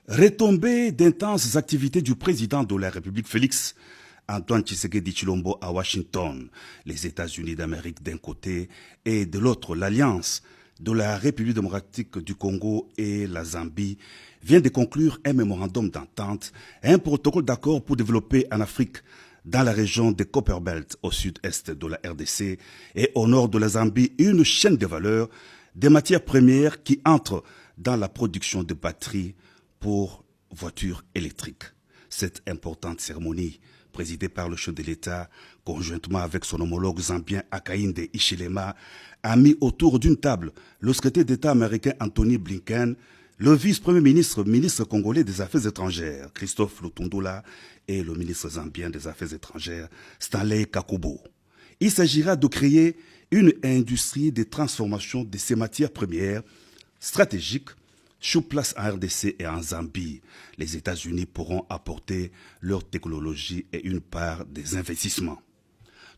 Retombée d'intenses activités du président de la République Félix Antoine Tshisekedi Tshilombo à Washington, les États-Unis d'Amérique d'un côté et de l'autre l'Alliance de la République démocratique du Congo et la Zambie vient de conclure un mémorandum d'entente et un protocole d'accord pour développer en Afrique, dans la région de Copperbelt au sud-est de la RDC et au nord de la Zambie, une chaîne de valeur des matières premières qui entrent dans la production de batteries pour voitures électriques. Cette importante cérémonie, présidée par le chef de l'État, conjointement avec son homologue zambien Hakainde Hichilema, a mis autour d'une table le secrétaire d'État américain Anthony Blinken, le vice-premier ministre congolais des Affaires étrangères, Christophe Lutundula, et le ministre zambien des Affaires étrangères, Stanley Kakubo. Il s'agira de créer une industrie de transformation de ces matières premières stratégiques sur place en RDC et en Zambie. Les États-Unis pourront apporter leur technologie et une part des investissements.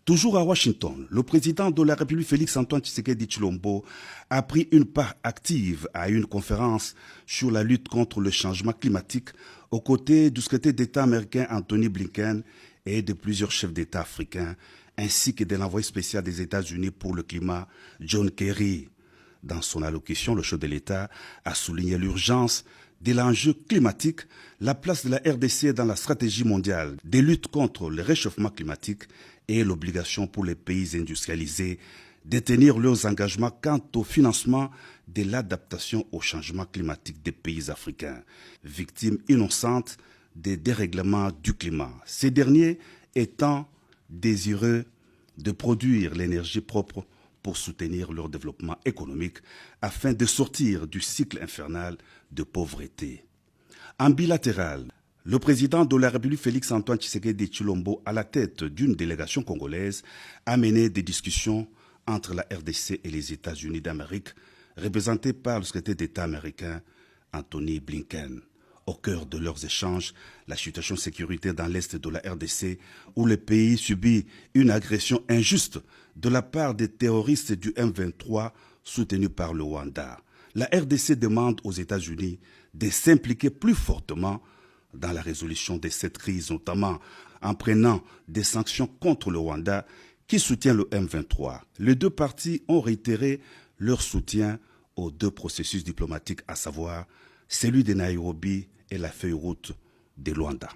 Toujours à Washington, le président de la République Félix Antoine Tshisekedi Tshilombo a pris une part active à une conférence sur la lutte contre le changement climatique aux côtés du secrétaire d'État américain Anthony Blinken et de plusieurs chefs d'État africains, ainsi que de l'envoyé spécial des États-Unis pour le climat, John Kerry. Dans son allocution, le chef de l'État a souligné l'urgence de l'enjeu climatique, la place de la RDC dans la stratégie mondiale de lutte contre le réchauffement climatique et l'obligation pour les pays industrialisés de tenir leurs engagements quant au financement de l'adaptation au changement climatique des pays africains, victimes innocentes des dérèglements du climat. Ces derniers étant désireux de produire l'énergie propre pour soutenir leur développement économique afin de sortir du cycle infernal de pauvreté. En bilatéral, le président de la République Félix Antoine Tshisekedi Tshilombo, à la tête d'une délégation congolaise, a mené des discussions entre la RDC et les États-Unis d'Amérique, représentés par le secrétaire d'État américain Anthony Blinken. Au cœur de leurs échanges, la situation sécuritaire dans l'est de la RDC, où le pays subit une agression injuste de la part des terroristes du M23 soutenus par le Rwanda. La RDC demande aux États-Unis de s'impliquer plus fortement dans la résolution de cette crise, notamment en prenant des sanctions contre le Rwanda qui soutient le M23. Les deux parties ont réitéré leur soutien aux deux processus diplomatiques, à savoir celui de Nairobi et la feuille route de Luanda.